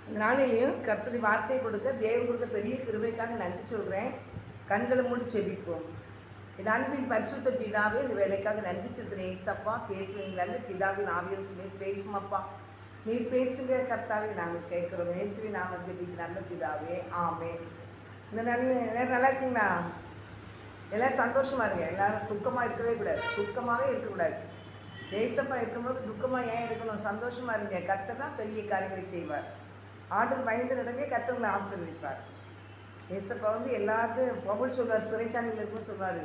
இந்த நாளிலையும் கர்த்தருடைய வார்த்தையை கொடுக்க தேவன் கொடுத்த பெரிய கிருபைக்காக நன்றி சொல்கிறேன். கண்களை மூடி செபிப்போம். என் அன்பின் பரிசுத்த பிதாவே, இந்த வேலைக்காக நன்றி செலுத்துகிறேன். ஏசப்பா, பேசுவீங்கள பிதாவின் ஆவியில் சொல்லி பேசுமப்பா, நீர் பேசுங்க கர்த்தாவே, நாங்கள் கேட்குறோம். இயேசுவின் நாம ஜெபிக்கிற நல்ல பிதாவே, ஆமே. இந்த நாளையும் எல்லாரும் நல்லா இருக்கீங்களா? எல்லோரும் சந்தோஷமாக இருங்க. எல்லோரும் துக்கமாக இருக்கவே கூடாது, துக்கமாகவே இருக்கக்கூடாது. ஏசப்பா இருக்கும்போது துக்கமாக ஏன் இருக்கணும்? சந்தோஷமாக இருங்க. கர்த்தர் தான் பெரிய காரியங்களை செய்வார். ஆண்டுக்கு பயந்து நடங்க, கர்த்தர்களை ஆசீர்வதிப்பார். ஏசப்பா எல்லாத்தையும் பவுல் சொல்வார், சிறைச்சாலையில் இருக்குன்னு சொல்வார்,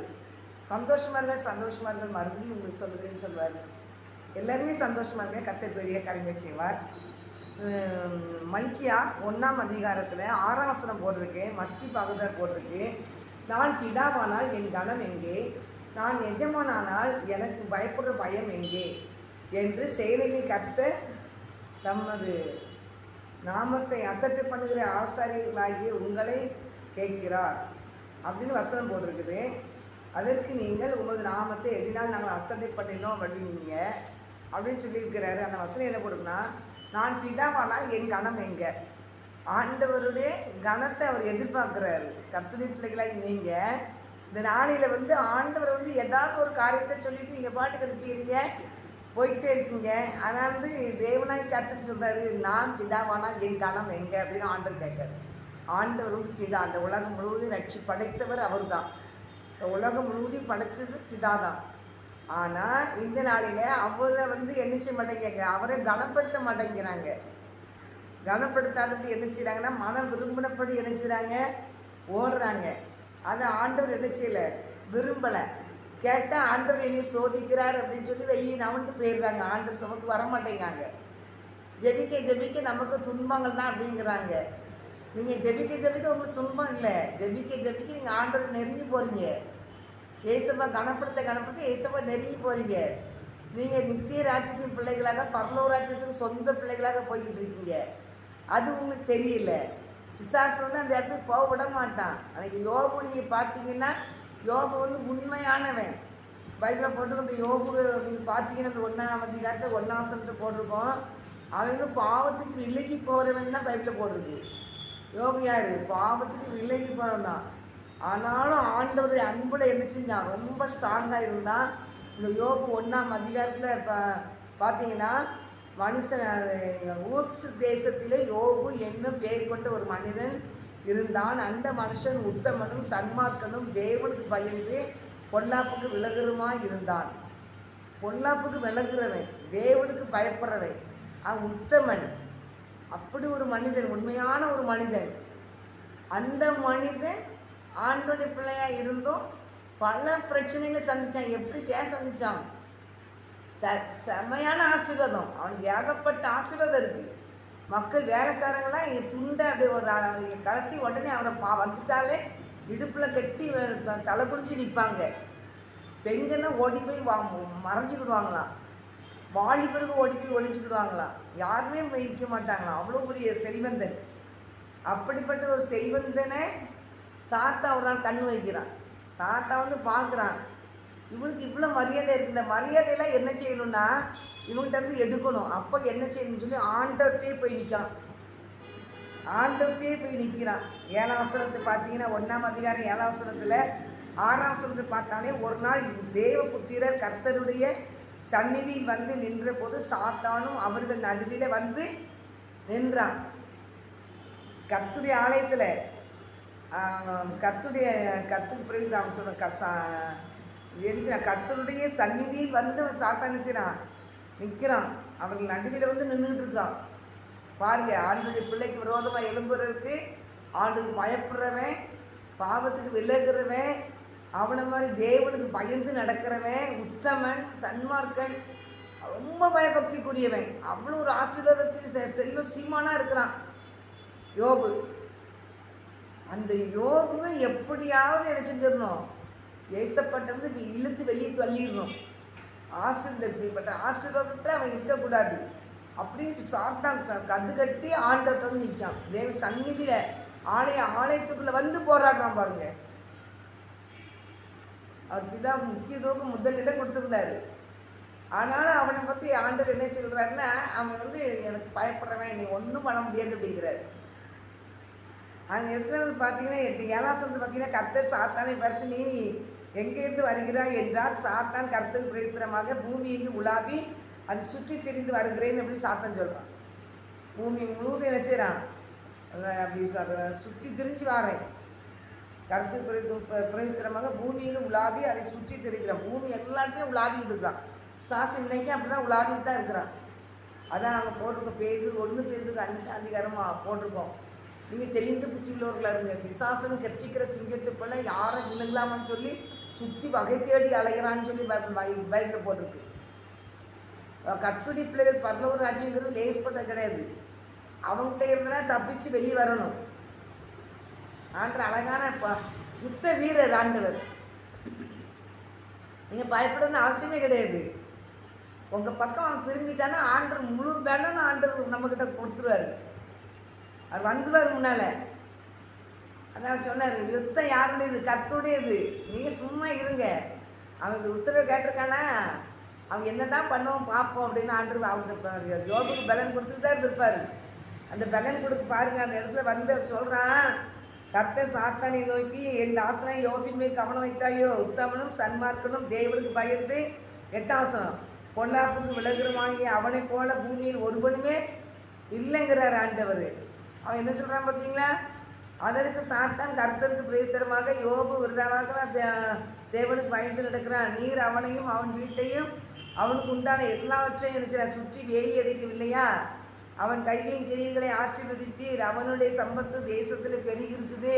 சந்தோஷமாக இருங்க, சந்தோஷமாக இருங்க, மறுபடியும் உங்களுக்கு சொல்லுகிறேன்னு சொல்வார். எல்லாருமே சந்தோஷமாக இருங்க, கர்த்தர் பெரிய காரியங்களை செய்வார். மல்கியா 1ஆம் அதிகாரத்தில் 6ஆம் வசனம் போட்டிருக்கு, மத்தி பகுதார் போட்டிருக்கு. நான் பிதாவானால் என் கனம் எங்கே? நான் எஜமானானால் எனக்கு பயப்படுற பயம் எங்கே என்று செயலில் கர்த்தர் தமது நாமத்தை அசட்டை பண்ணுகிற ஆசாரியர்களாகிய உங்களை கேட்கிறார் அப்படின்னு வசனம் போட்டிருக்குது. அதற்கு நீங்கள் உமது நாமத்தை எதினால் நாங்கள் அசட்டை பண்ணினோம் அப்படிங்க அப்படின்னு சொல்லியிருக்கிறாரு. அந்த வசனம் என்ன போடுதுன்னா, நான் பிதாவானால் என் கனம் எங்கே? ஆண்டவருடைய கனத்தை அவர் எதிர்பார்க்குறாரு. கர்த்தருடைய பிள்ளைகளாக நீங்கள் இந்த நாளையில் ஆண்டவர் ஏதாவது ஒரு காரியத்தை சொல்லிவிட்டு நீங்கள் பாட்டு கிடைச்சிக்கிறீங்க, போய்கிட்டே இருக்கீங்க. ஆனால் தேவனாய் கர்த்தர் சொல்கிறாரு, நான் பிதாவானால் என் கனம் எங்கே அப்படின்னு ஆண்டவர் கேட்காரு. ஆண்டவர் பிதா, அந்த உலகம் முழுவதும் ரட்சி படைத்தவர் அவர் தான். இந்த உலகம் முழுவதும் படைச்சது பிதா தான். ஆனால் இந்த நாளில் அவரை என்ன செய்ய மாட்டேங்க, அவரை கனப்படுத்த மாட்டேங்கிறாங்க. கனப்படுத்தாதபடி என்ன செய்கிறாங்கன்னா, மனம் விரும்பினபடி என்ன செய்கிறாங்க, ஓடுறாங்க. அதை ஆண்டவர் என்ன செய்யலை, விரும்பலை. கேட்டால் ஆண்டவர் என்னை சோதிக்கிறார் அப்படின்னு சொல்லி வெளியே நவண்டு போயிடுறாங்க. ஆண்டவர் சமத்துக்கு வரமாட்டேங்காங்க. ஜெபிக்க ஜெபிக்க நமக்கு துன்பங்கள் தான் அப்படிங்கிறாங்க. நீங்கள் ஜெபிக்க ஜெபிக்க உங்களுக்கு துன்பம் இல்லை, ஜெபிக்க ஜெபிக்க நீங்கள் ஆண்டவரை நெருங்கி போகிறீங்க. ஏசப்பா கனப்படுத்த கனப்படுத்த ஏசப்பா நெருங்கி போகிறீங்க. நீங்கள் நித்திய ராஜ்யத்தின் பிள்ளைகளாக, பரலோக ராஜ்யத்துக்கு சொந்த பிள்ளைகளாக போய்கிட்டு இருக்கீங்க. அது உங்களுக்கு தெரியல. பிசாசு அந்த இடத்துக்கு போக விட மாட்டான். அன்றைக்கி யோபு நீங்கள் பார்த்தீங்கன்னா, யோபு உண்மையானவன். பைபிளை போட்டு யோபு நீங்கள் பார்த்தீங்கன்னா, அந்த 1ஆம் அதிகாரத்தை 1ஆம் வசனத்தை போட்டிருக்கோம். அவங்க பாவத்துக்கு விலகி போகிறவன் தான் பைபிளை போட்டிருக்கு. யோபு யார்? பாவத்துக்கு விலகி போகிறவன் தான். ஆனாலும் ஆண்டவருடைய அன்புல என்ன செஞ்சான், ரொம்ப ஸ்ட்ராங்காக இருந்தான். இந்த யோபு 1ஆம் அதிகாரத்தில் பார்த்தீங்கன்னா, மனுஷன் ஊர்ஸ் தேசத்திலே யோபு என்னும் பெயர் கொண்ட ஒரு மனிதன் இருந்தான். அந்த மனுஷன் உத்தமனும் சன்மார்க்கனும் தேவனுக்கு பயந்து பொல்லாப்புக்கு விலகுறமாய் இருந்தான். பொல்லாப்புக்கு விலகுறவன், தேவனுக்கு பயப்படுறவன், அவன் உத்தமன். அப்படி ஒரு மனிதன், உண்மையான ஒரு மனிதன். அந்த மனிதன் ஆண்டோடைய பிள்ளையாக இருந்தும் பல பிரச்சனைகளை சந்தித்தான். எப்படி சந்தித்தான்? செமையான ஆசீர்வாதம். அவனுக்கு ஏகப்பட்ட ஆசீர்வாதம் இருக்குது. மக்கள் வேலைக்காரங்களாம் துண்டை அப்படி ஒரு கலத்தி உடனே அவரை வந்துட்டாலே இடுப்பில் கட்டி தலை குடிச்சு நிற்பாங்க. பெண்கள்லாம் ஓடி போய் மறைஞ்சிக்கிடுவாங்களாம். வாலிபருக்கு ஓடி போய் ஒழிஞ்சிக்கிடுவாங்களாம். யாருமே நிற்க மாட்டாங்களாம். அவ்வளோ பெரிய செல்வந்தன். அப்படிப்பட்ட ஒரு செல்வந்தனை சாத்தா ஒரு நாள் கண் வைக்கிறான். சாத்தா பார்க்குறான், இவனுக்கு இவ்வளோ மரியாதை இருக்குது. இந்த மரியாதையெல்லாம் என்ன செய்யணும்னா இவன்கிட்ட எடுக்கணும். அப்போ என்ன செய்யணும்னு சொல்லி ஆண்டவர்கிட்டே போய் நிற்கான். ஆண்டவர்கிட்டே போய் நிற்கிறான். 7ஆம் வசனத்தை பார்த்தீங்கன்னா, 1ஆம் அதிகாரம் 7ஆம் வசனத்தில் 6ஆம் வசனத்தை பார்த்தாலே, ஒரு நாள் தேவ புத்திரர் கர்த்தருடைய சந்நிதியில் நின்ற போது சாத்தானும் அவர்கள் நடுவில் நின்றான். கர்த்தருடைய ஆலயத்தில் கர்த்துக்கு பிறகு அவன் சொன்ன கர்த்தருடைய சந்நிதியில் சாத்தான் நிற்கிறான். அவர்கள் நடுவில் நின்றுட்டு இருக்கான். பாருங்க, ஆண்டுடைய பிள்ளைக்கு விரோதமாக எழும்புறதுக்கு ஆண்டுக்கு பயப்படுறவன், பாவத்துக்கு விலகுறவன், அவனை மாதிரி தேவனுக்கு பயந்து நடக்கிறவன், உத்தமன், சன்மார்க்கன், ரொம்ப பயபக்திக்குரியவன், அவ்வளோ ஒரு ஆசீர்வாதத்தில் செல்வ சீமானாக இருக்கிறான் யோபு. அந்த யோபு எப்படியாவது என்ன செஞ்சிடணும், ஏசப்பட்டு இழுத்து வெளியே தள்ளிடணும். இப்படிப்பட்ட ஆசீர்வாதத்தில் அவன் இருக்கக்கூடாது. அப்படி சாத்தான் கது கட்டி ஆண்டவர்கிட்ட நிற்கான். தேவ சந்நிதியில் ஆலயத்துக்குள்ளே போராடுறான். பாருங்க, அவர் பிதா முக்கியத்துவம் முதலிடம் கொடுத்துருந்தாரு. ஆனாலும் அவனை பற்றி ஆண்டவர் என்ன சொல்கிறாருன்னா, அவன் வந்து எனக்கு பயப்படுறவன், நீ ஒன்றும் பண்ண முடியாது அப்படிங்கிறாரு. அந்த இடத்துல வந்து பார்த்தீங்கன்னா 7ஆம் வசனத்துல பார்த்தீங்கன்னா, கர்த்தர் சாத்தானை பார்த்து, நீ எங்கேருந்து வருகிறாய் என்றார். சாத்தான் கர்த்தருக்கு பிரயுத்தரமாக பூமி எங்கு உலாவி அது சுற்றி திரிந்து வருகிறேன் அப்படின்னு சாத்தான் சொல்கிறான். பூமி முழுவதும் என்ன செய்கிறான், அப்படி சுற்றி திரிஞ்சு வாரேன். கருத்து பிரயுத்தரமாக பூமி எங்கு உலாவி அதை சுற்றி திரிக்கிறான். பூமி எல்லா இடத்துலையும் உலாவிட்டு இருக்கிறான். சாசு இன்னைக்கு அப்படி தான் உலாவிட்டு தான் இருக்கிறான். அதான் அங்கே போட்டிருக்கோம், பேதுரு 1 பேதுரு 5 அதிகாரமாக போட்டிருக்கோம். நீங்கள் தெளிந்து புத்தி உள்ளவர்களாக இருங்க. பிசாசனும் கர்ச்சிக்கிற சிங்கத்தை போல யாரை விழுங்கலாமான்னு சொல்லி சுற்றி வகை தேடி அலைகிறான்னு சொல்லி பைபிளில் போட்டிருக்கு. கட்டுடி பிள்ளைகள் பரலோக ராஜ்யங்கிறது லேஸ்பட்டது கிடையாது. அவங்ககிட்ட இருந்தால் தப்பிச்சு வெளியே வரணும். ஆண்டவர் அழகான யுத்த வீரர் ஆண்டவர். நீங்கள் பயப்படணும்னு அவசியமே கிடையாது. உங்கள் பக்கம் அவன் திரும்பிட்டான்னா ஆண்டவர் முழு பலன்னு ஆண்டவர் நம்மக்கிட்ட கொடுத்துருவார். அவர் வந்துடுவார் முன்னால். அதான் சொன்னார், யுத்தம் யாருடையது, கர்த்தருடையது. நீங்கள் சும்மா இருங்க. அவனுக்கு உத்தரவு கேட்டிருக்கானா, அவன் என்ன தான் பண்ணுவோம் பார்ப்போம் அப்படின்னு ஆண்டவர் அவங்க யோபுக்கு பலன் கொடுத்துட்டு தான் இருப்பார். அந்த பலன் கொடுக்க பாருங்கள். அந்த இடத்துல வந்து சொல்கிறான், கர்த்தர் சாத்தானை நோக்கி, என் தாசனை யோபின் மேல் கவனம் வைத்தாயோ, உத்தமனும் சன்மார்க்கனும் தேவனுக்கு பயந்து 8ஆம் வசனம், பொல்லாப்புக்கு விலகுறமாகிய அவனை போல பூமியில் ஒருவனுமே இல்லைங்கிறார் ஆண்டவர். அவன் என்ன சொல்கிறான் பார்த்தீங்களா, அதற்கு சாத்தான் கர்த்தருக்கு பிரயுத்தரமாக யோபு விரதமாக தேவனுக்கு பயந்து நடக்கிறான். நீர் அவனையும் அவன் வீட்டையும் அவனுக்கு உண்டான எல்லாவற்றையும் நினைச்சிட சுற்றி வேலி அடைக்கவில்லையா? அவன் கைகளின் கிரியைகளை ஆசீர்வதித்தீர். அவனுடைய சம்பத்து தேசத்தில் பெருகி இருக்குது.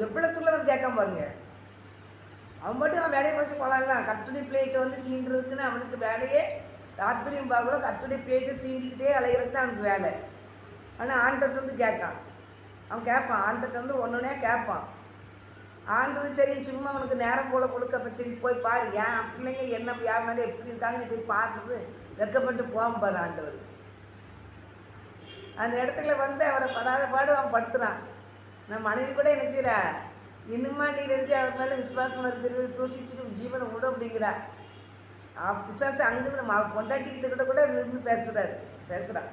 எவ்வளோத்துக்குள்ள கேட்காம பாருங்க. அவன் மட்டும் அவன் வேலையை வச்சு போகலாம். கட்டுரை பிளேட்டை வந்து சீண்டுறதுக்குன்னு அவனுக்கு வேலையே ராத்திரியும் பார்க்கல. கட்டுரை பிளேட்டை சீண்டிக்கிட்டே அலைகிறது தான் அவனுக்கு வேலை. ஆனால் ஆண்டர்கிட்ட வந்து கேட்கான். அவன் கேட்பான், ஆண்டர்கிட்ட வந்து ஒன்றுனே கேட்பான். ஆண்டது சரி சும்மா அவனுக்கு நேரம் போல கொடுக்க, அப்போ சரி போய் பாரு, ஏன் பிள்ளைங்க என்ன யார் மேலே எப்படி இருக்காங்கன்னு போய் பார்த்துட்டு வெக்கப்பட்டு போகாம பாரு ஆண்டவர். அந்த இடத்துல வந்து அவரை படாத பாடு அவன் படுத்துறான். நான் மனைவி கூட என்ன செய்கிறா, இன்னுமா நீ ரெண்டு அவர் மேலே விசுவாசம் இருக்கிறது, தூசிச்சுட்டு ஜீவனை விட அப்படிங்கிறா. விசுவாசம் அங்கே நம்ம கொண்டாட்டிக்கிட்ட கூட இருந்து பேசுகிறான்.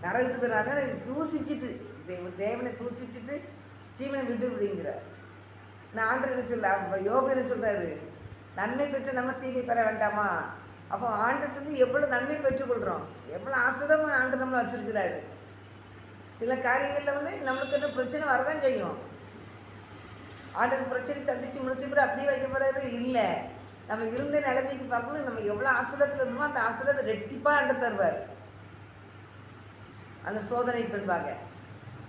நரகத்துக்கு போயிடறாங்க. தூசிச்சுட்டு தேவனை தூசிச்சுட்டு ஜீவனை விட்டு அப்படிங்கிறார். நான் ஆண்டர் என்ன சொல்ல, யோகம் என்ன சொல்கிறாரு, நன்மை பெற்று நம்ம தீமை பெற வேண்டாமா? அப்போ ஆண்டுட்டு வந்து எவ்வளோ நன்மை பெற்றுக்கொள்கிறோம், எவ்வளோ ஆசிரமம் ஆண்டு நம்மளை வச்சுருக்கிறாரு. சில காரியங்களில் வந்து நம்மளுக்கு என்ன பிரச்சனை வரதான் செய்யும். ஆண்டுக்கு பிரச்சனை சந்தித்து முடிச்சு பிறகு அப்படியே வைக்க போகிறாரு இல்லை. நம்ம இருந்த நிலைமைக்கு பார்க்கணும். நம்ம எவ்வளோ ஆசிரத்தில் இருந்தோமோ அந்த ஆசிரத்தை ரெட்டிப்பாக ஆண்டு தருவார். அந்த சோதனை பெண்பாங்க.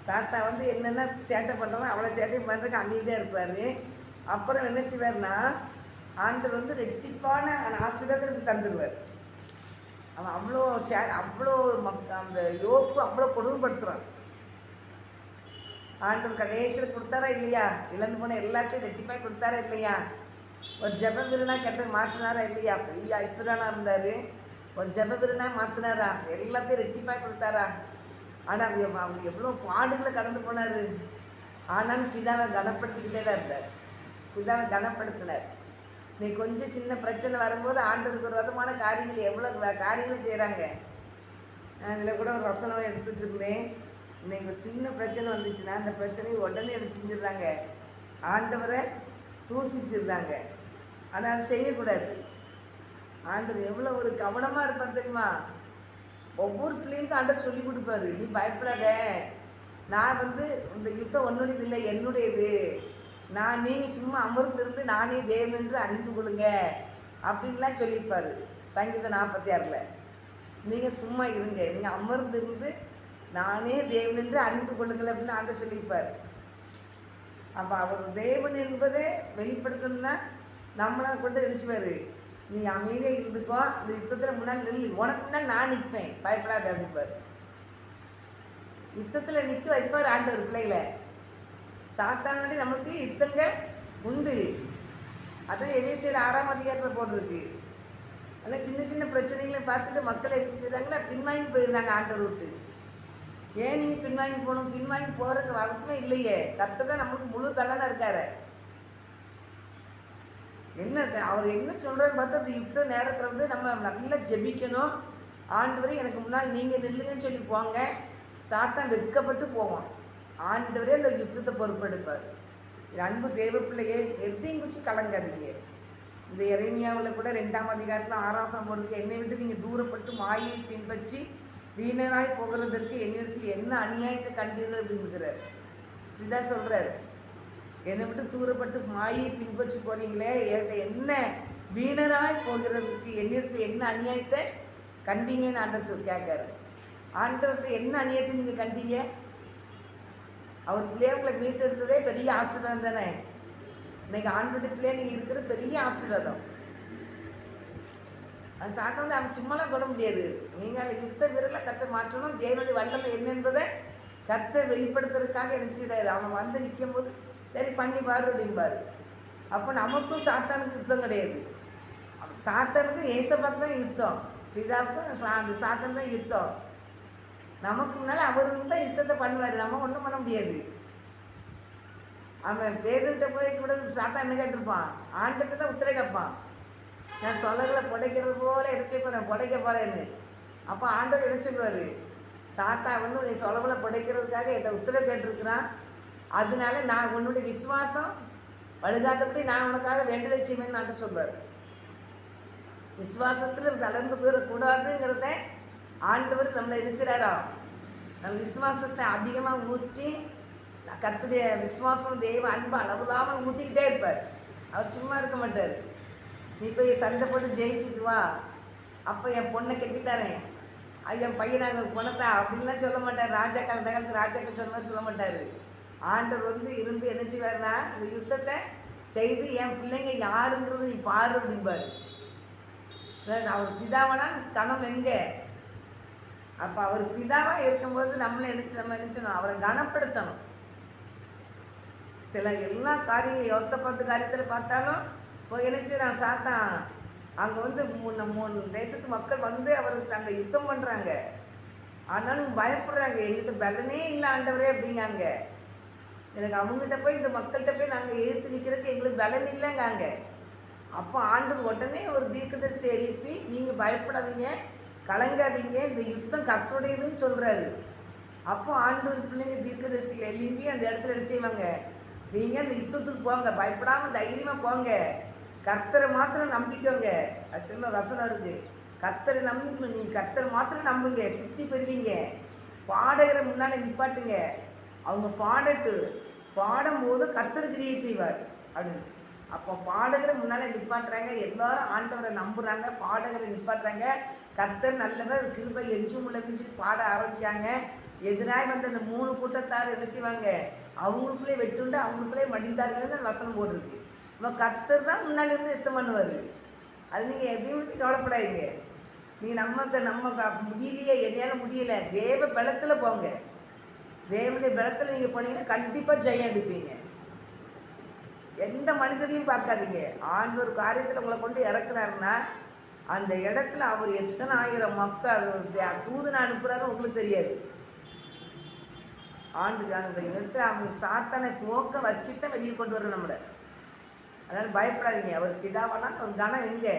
சாத்தா வந்து என்னென்ன சேட்டை பண்ணுறோமோ அவ்வளோ சேட்டை பண்ணுறதுக்கு அமைதியாக இருப்பார். அப்புறம் என்ன செய்வார்னா, ஆண்டவர் வந்து ரெட்டிப்பான ஆசீர்வாதத்தை தந்துடுவார். அவன் அவ்வளோ அவ்வளோ அந்த யோப்பு அவ்வளோ கொடுமைப்படுத்துகிறான். ஆண்டவர் கடைசியில் கொடுத்தாரா இல்லையா? இழந்து போன எல்லாத்தையும் ரெட்டிப்பாக கொடுத்தாரா இல்லையா? ஒரு ஜெப வீரனா கெட்ட மாற்றினாரா இல்லையா? பெரிய ஐஸ்வர்யானா இருந்தார். ஒரு ஜெப வீரனா மாற்றினாரா? எல்லாத்தையும் ரெட்டிப்பாக கொடுத்தாரா? ஆனால் அவங்க எவ்வளோ பாடுகளை கடந்து போனார். ஆனாலும் பிதாவை கனப்படுத்திக்கிட்டே தான் இருந்தார். பிதாவை கனப்படுத்தினார். நீ கொஞ்சம் சின்ன பிரச்சனை வரும்போது ஆண்டவருக்கு ஒரு விதமான காரியங்கள் எவ்வளோ காரியங்கள் செய்கிறாங்க. நான் இதில் கூட ஒரு வசனம் எடுத்து வச்சுருந்தேன். இன்னைக்கு ஒரு சின்ன பிரச்சனை வந்துச்சுன்னா அந்த பிரச்சனையை உடனே எடுத்து செஞ்சிடுறாங்க. ஆண்டவரை தூசிச்சிடுறாங்க. ஆனால் அதை செய்யக்கூடாது. ஆண்டவர் எவ்வளோ ஒரு கவனமாக இருப்பார் தெரியுமா? ஒவ்வொரு பிள்ளைகளுக்கும் ஆண்டவர் சொல்லி கொடுப்பாரு, நீ பயப்படாத, நான் வந்து இந்த யுத்தம் உன்னுடையது இல்லை என்னுடையது, நீங்கள் சும்மா அமர்ந்திருந்து நானே தேவன் என்று அறிந்து கொள்ளுங்க அப்படின்லாம் சொல்லியிருப்பார். சங்கீதம் 46 நீங்கள் சும்மா இருங்க, நீங்கள் அமர்ந்திருந்து நானே தேவன் என்று அறிந்து கொள்ளுங்கள் அப்படின்னு ஆண்டவர் சொல்லியிருப்பார். அப்போ அவர் தேவன் என்பதை வெளிப்படுத்தணும்னா நம்மளை கொண்டு நினச்சிப்பார். நீ அமைதியாக இருந்துக்கோ, அந்த யுத்தத்தில் முன்னால் நில்லு, உனக்கு முன்னால் நான் நிற்பேன், பயப்படாத அப்படிப்பார். யுத்தத்தில் நிற்க வைப்பார் ஆண்டவர் பிள்ளைகளை. சாத்தானுடைய நமக்கு யுத்தங்கள் உண்டு. அதான் எபேசியர் 6ஆம் அதிகாரத்தில் போட்டிருக்கு. அதனால் சின்ன சின்ன பிரச்சனைகளை பார்த்துட்டு மக்கள் எப்படி செஞ்சுறாங்களா, பின்வாங்கி போயிருந்தாங்க ஆண்டவர் விட்டு. ஏன் நீங்கள் பின்வாங்கி போகணும்? பின்வாங்கி போகிறதுக்கு அவசியமே இல்லையே. கர்த்தர் தான் நம்மளுக்கு முழு பலனாக இருக்காரு. என்ன அவர் என்ன சொல்கிறான்னு பார்த்தா அந்த யுத்த நேரத்தில் வந்து நம்ம நல்லா ஜெபிக்கணும். ஆண்டவரே எனக்கு முன்னால் நீங்கள் நில்லுங்கன்னு சொல்லி போங்க. சாத்தான் வெட்கப்பட்டு போவான். ஆண்டவரே அந்த யுத்தத்தை பொறுப்பெடுப்பார். அன்பு தேவ பிள்ளையே, எதையும் குறித்து கலங்காதீங்க. இந்த எரேமியாவில் கூட 2ஆம் அதிகாரத்தில் 6ஆம் வசனம் போடுறதுக்கு, என்னை விட்டு நீங்கள் தூரப்பட்டு மாயை பின்பற்றி வீணராய் போகிறதற்கு என்னிடத்தில் என்ன அநியாயத்தை கண்டீர்கள் அப்படின்னுக்கிறார். இப்படிதான் சொல்கிறார். என்னை விட்டு தூரப்பட்டு மாயை பின்பற்றி போறீங்களே, என்ன வீணராய் போகிறதுக்கு என்னிடத்தில் என்ன அநியாயத்தை கண்டீங்கன்னு ஆண்டவர் கேட்காரு. ஆண்டவர்கிட்ட என்ன அநியாயத்தை நீங்கள் கண்டீங்க? அவர் பிள்ளைகளை மீட்டெடுத்ததே பெரிய ஆசீர்வாதம் தானே. இன்னைக்கு ஆண்டோட பிள்ளைய நீங்கள் இருக்கிறது பெரிய ஆசீர்வாதம். அது சாத்தம் வந்து அவன் சும்மாலாம் தொட முடியாது. நீங்கள் யுத்த வீரர்களை கர்த்தர் மாற்றணும். தேவனுடைய வல்லமை என்ன என்பதை கர்த்தர் வெளிப்படுத்துறதுக்காக என்ன செய்கிறாரு? அவன் வந்து நிற்கும் போது சரி பண்ணி பாரு அப்படின்பாரு. அப்போ நமக்கும் சாத்தானுக்கும் யுத்தம் கிடையாது. சாத்தானுக்கும் ஏசப்பாக்கு தான் யுத்தம், பிதாவுக்கும் அந்த சாத்தான் தான் யுத்தம். நமக்கு முன்னால் அவருக்கு தான் யுத்தத்தை பண்ணுவார். நம்ம ஒன்றும் பண்ண முடியாது. அவன் பேருக்கிட்ட போய் கூட சாத்தான் என்ன கேட்டிருப்பான்? ஆண்டுகிட்ட தான் உத்தரவு கேட்பான். நான் சொல்லகளை புடைக்கிறது போல இறைச்சிப்போ நான் புடைக்க போகிறேன்னு. அப்போ ஆண்டவர் என்ன சொல்லுவார்? சாத்தா வந்து உன்னை சொலவலை புடைக்கிறதுக்காக என்கிட்ட உத்தரவு கேட்டிருக்கிறான். அதனால நான் உன்னுடைய விசுவாசம் வழுகாதபடி நான் உனக்காக வேண்டுதல் செய்வேன்னு ஆண்டவர் சொல்வார். விசுவாசத்தில் தளர்ந்து போயிடக்கூடாதுங்கிறத ஆண்டவர் நம்மளை இருக்கிறாரா? நம்ம விசுவாசத்தை அதிகமாக ஊற்றி கர்த்தருடைய விசுவாசம் தேவ அன்பு அளவுலாமல் ஊற்றிக்கிட்டே இருப்பார். அவர் சும்மா இருக்க மாட்டார். நீ போய் சண்டை போட்டு ஜெயிச்சுட்டு வா, அப்போ என் பொண்ணை கட்டித்தரேன், என் பையன் நாங்கள் பணத்தா அப்படின்லாம் சொல்ல மாட்டார். ராஜாக்கள் அந்த காலத்து ராஜாக்கள் சொன்ன மாதிரி சொல்ல மாட்டார். ஆண்டவர் வந்து இருந்து என்ன செய்வார்னா, இந்த யுத்தத்தை செய்து என் பிள்ளைங்க யாருங்கிறது நீ பாரு அப்படிம்பார். அவர் பிதாவனால் கணம் எங்கே? அப்போ அவர் பிதாவாக இருக்கும்போது நம்ம நினைச்சணும் அவரை கனப்படுத்தணும். சில எல்லா காரியங்களும் யோசப்பாத்து காரியத்தில் பார்த்தாலும் இப்போ நினைச்சு நான் சாத்தான் அங்கே வந்து 3 தேசத்து மக்கள் வந்து அவருக்கு அங்கே யுத்தம் பண்ணுறாங்க. ஆனாலும் பயப்படுறாங்க. எங்கிட்ட பலனே இல்லை ஆண்டவரே அப்படிங்காங்க. எனக்கு அவங்ககிட்ட போய் இந்த மக்கள்கிட்ட போய் நாங்கள் எதிர்த்து நிற்கிறதுக்கு எங்களுக்கு பலன் இல்லைங்காங்க. அப்போ ஆண்டவர் உடனே ஒரு தீர்க்கதரிசி எழுப்பி, நீங்கள் பயப்படாதீங்க, கலங்காதீங்க, இந்த யுத்தம் கர்த்தருடையதுன்னு சொல்கிறாரு. அப்போ ஆண்டவர் பிள்ளைங்க தீர்க்கதரிசிகளை எழுப்பி அந்த இடத்துல என்ன செய்வாங்க? நீங்கள் அந்த யுத்தத்துக்கு போங்க, பயப்படாமல் தைரியமாக போங்க, கர்த்தரை மாத்திரம் நம்பிக்கோங்க. அது சொல்ல வசனம் இருக்குது. கர்த்தரை நம்பி நீங்கள் கர்த்தரை மாத்திரம் நம்புங்க, சித்தி பெறுவீங்க. பாடகரை முன்னால் நிப்பாட்டுங்க, அவங்க பாடும்போது கர்த்தர் கிரியை செய்வார் அப்படின்னு. அப்போ பாடகரை முன்னால் நிப்பாட்டுறாங்க, எல்லாரும் ஆண்டவரை நம்புகிறாங்க, பாடகரை நிப்பாட்டுறாங்க. கர்த்தர் நல்லவர், கிருபை என்றும் உள்ளதுன்னு சொல்லி பாட ஆரம்பிக்காங்க. எதிராக வந்து அந்த 3 கூட்டத்தார் என்ன செய்வாங்க? அவங்களுக்குள்ளே வெட்டுண்டு அவங்களுக்குள்ளே மடிந்தார்கள் வசனம் போட்டிருக்கு. இப்போ கர்த்தர் தான் முன்னாடி இருந்து யுத்தம் பண்ணுவார். அது நீங்கள் எதையும் பற்றி கவலைப்படாதீங்க. நீங்கள் நம்ம முடியலையே, என்னையால் முடியலை, தேவ பலத்தில் போங்க. தேவனுடைய பலத்தில் நீங்கள் போனீங்கன்னா கண்டிப்பாக ஜெயம் எடுப்பீங்க. எந்த மனிதர்களையும் பார்க்காதீங்க. ஆண்டவர் காரியத்தில் உங்களை கொண்டு இறக்குறாருன்னா அந்த இடத்துல அவர் எத்தனை ஆயிரம் மக்கள் தூதுனை அனுப்புகிறாருன்னு உங்களுக்கு தெரியாது. அந்த இடத்துல அவங்க சாத்தானை துவக்க வச்சுத்தான் வெளியே கொண்டு வர்ற நம்மளை. அதனால் பயப்படாதீங்க. அவர் பிதாவானால் ஒரு கணம் எங்கே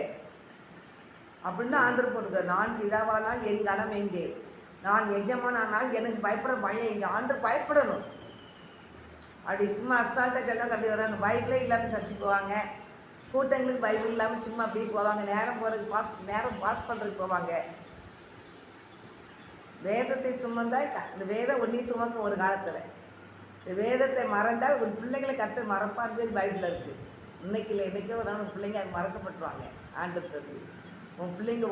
அப்படின்னு தான் ஆண்டவர் போட்டுருக்கார். நான் பிதாவானால் என் கணம் எங்கே, நான் எஜமானால் எனக்கு பயப்படுற பயம் எங்கே. ஆண்டவர் பயப்படணும். அப்படி சும்மா அசால்ட்டாக செல்லாம் கட்டி வராங்க. பைபிளே இல்லாமல் சர்ச்சுக்கு போவாங்க, கூட்டங்களுக்கு பைபிள் இல்லாமல் சும்மா அப்படியே போவாங்க, நேரம் பாஸ் பண்ணுறதுக்கு போவாங்க. வேதத்தை சுமந்தால் இந்த வேதம் ஒன்றையும் சுமக்கும் ஒரு காலத்தில். இந்த வேதத்தை மறந்தால் ஒரு பிள்ளைங்களை கர்த்தர் மறப்பான்னு சொல்லி பைபிளில் இருக்குது. இன்னைக்கு இல்லை, இன்றைக்கே ஒரு நாள் பிள்ளைங்க அது மறக்கப்பட்டுருவாங்க. ஆண்டவர்கிட்ட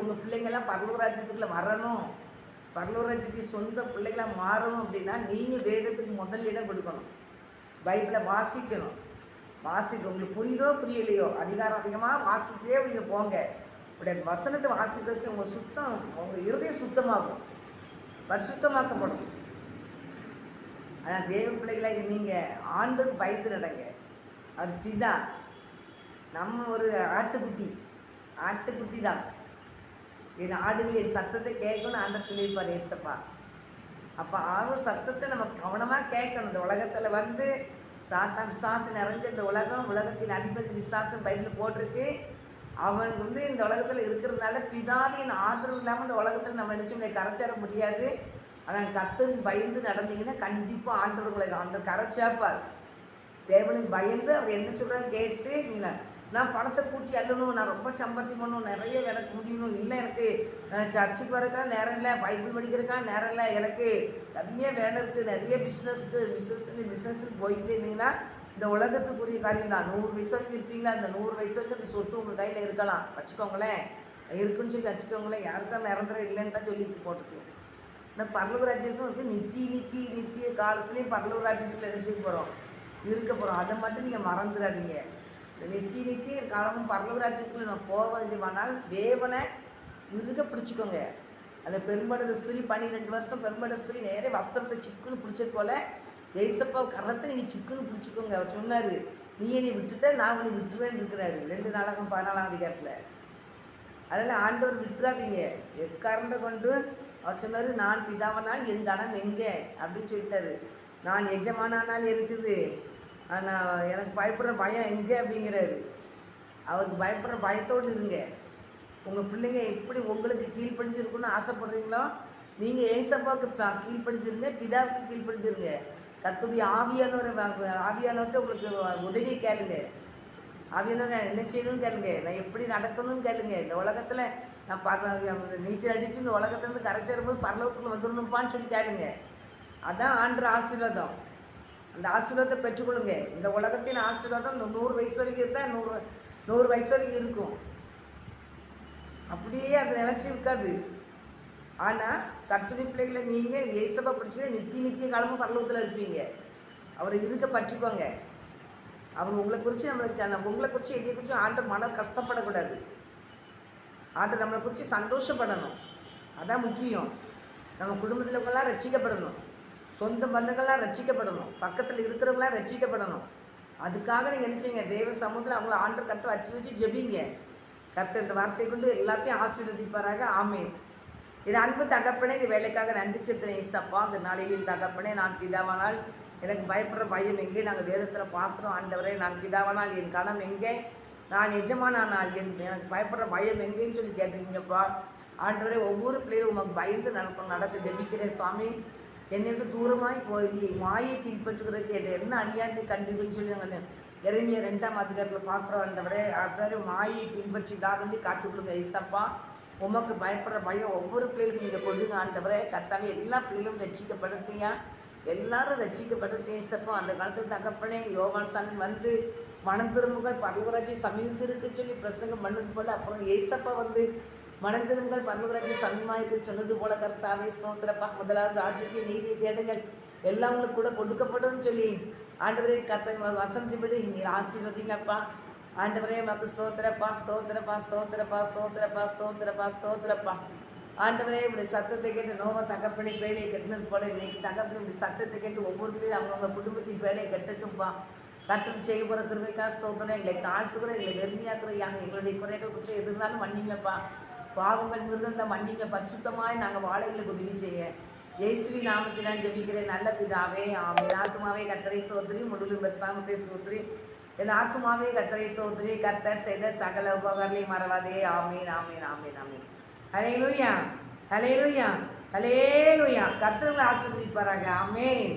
உங்கள் பிள்ளைங்கள்லாம் பரலூர் ராஜ்யத்துக்குள்ளே வரணும், பரலூர் ராஜ்யத்துக்கு சொந்த பிள்ளைகளாக மாறணும் அப்படின்னா நீங்கள் வேதத்துக்கு முதல் இடம் கொடுக்கணும். பைபிளை வாசிக்கணும். உங்களுக்கு புரியுதோ புரியலையோ அதிகமாக வாசித்தே நீங்கள் போங்க. இப்படி அந்த வசனத்தை வாசிக்க உங்கள் இருதயம் சுத்தமாகும், பரிசுத்தமாக்கப்படும். ஆனால் தேவ பிள்ளைகளாக நீங்கள் ஆண்டுக்கு பயந்து நடங்க. அது பிதா. நம்ம ஒரு ஆட்டுக்குட்டி தான். என் ஆடுகள் என் சத்தத்தை கேட்கணும்னு ஆண்டவர் சொல்லியிருப்பார் ஏசப்பா. அப்போ அவர் சத்தத்தை நம்ம கவனமாக கேட்கணும். இந்த உலகத்தில் வந்து சாத்தான் பிசாசு நிறைஞ்ச இந்த உலகத்தின் அதிபதி பிசாசு பைபிள் போட்டிருக்கு. அவனுக்கு இந்த உலகத்தில் இருக்கிறதுனால பிதாவின் ஆதரவு இல்லாமல் இந்த உலகத்தில் நம்ம நினச்சி கரைச்சேர முடியாது. ஆனால் கர்த்தருக்கு பயந்து நடந்தீங்கன்னா கண்டிப்பாக ஆண்டவர்களை கரைச்சாப்பார். தேவனுக்கு பயந்து அவர் என்ன சொல்கிறான்னு கேட்டு நீங்கள் நான் பணத்தை கூட்டி அள்ளணும், நான் ரொம்ப சம்பாத்தியம் பண்ணணும், நிறைய எனக்கு முடியணும், இல்லை எனக்கு சர்ச்சுக்கு வரக்கான நேரம் இல்லை, பைபிள் படிக்கிறதுக்கான நேரம் இல்லை, எனக்கு நிறைய வேலை இருக்குது, நிறைய பிஸ்னஸ்ன்னு போயிட்டே இருந்தீங்கன்னா இந்த உலகத்துக்குரிய காரியம் தான். 100 வயசு வரைக்கும் இருப்பீங்களா? அந்த 100 வயசு வரைக்கும் அந்த சொத்து உங்கள் கையில் இருக்கலாம், வச்சுக்கோங்களேன், இருக்குன்னு சொல்லி வச்சுக்கோங்களேன். யாருக்கா நிரந்தரம் இல்லைன்னு தான் சொல்லி போட்டுருக்கு. ஆனால் பரலோக ராஜ்யத்தும் நித்திய காலத்துலேயும் பரலோக ராஜ்யத்தில் என்ன செய்ய போகிறோம், இருக்க போகிறோம். அதை மட்டும் நீங்கள் மறந்துடாதீங்க. இந்த நித்திய காலமும் பரலோக ராஜ்யத்தில் நம்ம போக வேண்டியவானால் தேவனை இருக்க பிடிச்சிக்கோங்க. அந்த பெரும்பட ஸ்திரீ 12 வருஷம் பெரும்பட ஸ்திரீ நேரே வஸ்திரத்தை சிக்குன்னு பிடிச்சது போல் ஏசப்பா கரத்தை நீங்கள் சிக்குன்னு பிடிச்சிக்கோங்க. அவர் சொன்னார், நீ என்னை விட்டுட்ட நான் உன்னை விட்டுருவேன்னு இருக்கிறாரு 2 நாளாகும் 14ஆம் அதிகாரத்தில். அதனால் ஆண்டவர் விட்டுறாதீங்க. எக்காரணத்தை கொண்டு அவர் சொன்னார், நான் பிதாவனால் என் கணம் எங்கே அப்படின்னு சொல்லிட்டாரு. நான் எஜமானால் எரிச்சது, ஆனால் எனக்கு பயப்படுற பயம் எங்கே அப்படிங்கிறாரு. அவருக்கு பயப்படுற பயத்தோடு இருங்க. உங்கள் பிள்ளைங்க எப்படி உங்களுக்கு கீழ்ப்படிஞ்சிருக்குன்னு ஆசைப்படுறீங்களோ நீங்கள் ஏசப்பாவுக்கு கீழ்ப்படிஞ்சிருங்க, பிதாவுக்கு கீழ்ப்படிஞ்சிருங்க. கர்த்தருடைய ஆவியானவர்கிட்ட உங்களுக்கு உதவி கேளுங்க. ஆவியானவர் என்ன செய்யணும்னு கேளுங்க, நான் எப்படி நடக்கணும்னு கேளுங்க. இந்த உலகத்தில் நான் நீச்சல் அடித்து இந்த உலகத்துலேருந்து கரை சேரும்போது பரலோகத்துக்குள்ள வந்துடணும்ப்பான்னு சொல்லி கேளுங்க. அதான் ஆண்டவர் ஆசீர்வாதம். அந்த ஆசீர்வாதத்தை பெற்றுக்கொள்ளுங்க. இந்த உலகத்தின் ஆசீர்வாதம் இந்த 100 வயசு வரைக்கும் இருந்தால் 100 வயசு வரைக்கும் இருக்கும். அப்படியே அது நினச்சி இருக்காது. ஆனால் கர்த்தருடைய பிள்ளைகளை நீங்கள் ஏசப்பா பிடிச்சிக்க நித்திய காலமும் பரலோகத்தில் இருப்பீங்க. அவரை இருக்க பற்றிக்கோங்க. அவர் உங்களை குறித்து உங்களை குறித்து என்னை குறித்து ஆண்டவர் மனம் கஷ்டப்படக்கூடாது. ஆண்டவர் நம்மளை குறித்து சந்தோஷப்படணும். அதான் முக்கியம். நம்ம குடும்பத்தில் இருக்கவங்களாம் ரட்சிக்கப்படணும், சொந்த பந்தங்கள்லாம் ரட்சிக்கப்படணும், பக்கத்தில் இருக்கிறவங்களாம் ரட்சிக்கப்படணும். அதுக்காக நீங்கள் நினச்சிங்க தேவ சமூகத்தில் அவங்கள ஆண்டவர் கர்த்தர் வச்சு ஜெபிங்க. கர்த்தர் இந்த வார்த்தை கொண்டு எல்லாத்தையும் ஆசீர்வதிப்பாராக. ஆமேன். இது அன்பு தகப்பனே, இந்த வேலைக்காக நன்றி செலுத்துறேன் ஏசப்பா. அந்த நாளில் தகப்பனே, நான் பிதாவானால் எனக்கு பயப்படுற பயம் எங்கே? நாங்கள் வேதத்தில் பார்க்குறோம் ஆண்டவரே. நான் பிதாவானால் என் கணம் எங்கே? நான் எஜமானால் எனக்கு பயப்படுற பயம் எங்கேன்னு சொல்லி கேட்டிருக்கீங்கப்பா. ஆண்டவரே, ஒவ்வொரு பிள்ளைகளும் உமக்கு பயந்து நடக்க ஜெபிக்கிறேன் சுவாமி. என்னை விட்டு தூரமாய் போய் மாயை பின்பற்றுகிறதுக்கு என்ன அநியாயத்தை கண்டீங்கன்னு சொல்லி நாங்கள் எரேமியா 2ஆம் அதிகாரத்தில் பார்க்குறோம் ஆண்டவரே. ஆண்டவரே, மாயை பின்பற்றிடாதபடி காத்துக்கொள்ளுங்க ஏசப்பா. உமக்கு பயப்படுற பயம் ஒவ்வொரு பிள்ளைகளுக்கும் நீங்கள் கொடுங்க ஆண்டவரே. கர்த்தாவே, எல்லா பிள்ளைகளும் ரட்சிக்கப்படுறீங்க, எல்லாரும் ரட்சிக்கப்பட்டு ஏசப்பா. அந்த காலத்தில் தகப்பனே யோவான் சாணன் வந்து மனம் திரும்புகள் பரலோகராஜ்ய சமீபத்திற்கு சொல்லி பிரசங்கம் பண்ணது போல், அப்புறம் ஏசப்பா வந்து மனம் திரும்புகள் பரலோகராஜ்ய சமீபமாக சொன்னது போல கர்த்தாவே ஸ்தோத்திரப்பா. முதலாவது ராஜ்யத்தை நீதியை தேடுங்கள், எல்லாம் உங்களுக்கு கூட கொடுக்கப்படும் சொல்லி ஆண்டவரே கர்த்தர் வசந்திபடி நீர் ஆசீர்வதிங்கப்பா. ஆண்டவரே மக்கு ஸ்தோத்திரப்பா ஸ்தோத்திரப்பா ஸ்தோத்திரப்பா ஸ்தோத்திரப்பா ஸ்தோத்திரப்பா ஸ்தோத்திரப்பா. ஆண்டவரே, இப்படி சத்தத்தை கேட்டு நோவா தகப்பனை வேலையை கட்டினது போல இன்னைக்கு தகப்பனை இப்படி சத்தத்தை கேட்டு ஒவ்வொரு பிள்ளையும் அவங்கவுங்க குடும்பத்தின் வேலையை கட்டட்டும்பா. கர்த்தர் செய்ய போகிற கிருபைக்கா ஸ்தோத்திரம். எங்களை தாழ்த்துக்கிறோம், எங்களை வெறுமையாக்குறோம். எங்களுடைய குறைகள் குற்றம் எது இருந்தாலும் மன்னிங்கப்பா. பாவங்கள் மிருந்த மன்னிங்க. பரிசுத்தமாய் நாங்கள் வாழைகளுக்கு உதவி செய்ய இயேசுவி நாமத்தில் நான் ஜெபிக்கிறேன் நல்ல பிதாவே. ஆமென். ஆத்துமாவே கர்த்தரை சோதரி, முழுவதும் பரிசுத்தத்தை சோதரி. என் ஆத்துமாவே கர்த்தரை சோதரி. கர்த்தர் செய்த சகல உபகாரங்களையும் மறவாதே. ஆமீன் ஆமீன் ஆமீன் ஆமீன். ஹல்லேலூயா ஹல்லேலூயா ஹல்லேலூயா. கர்த்தர் உங்களை ஆசீர்வதிப்பாராக. ஆமீன்.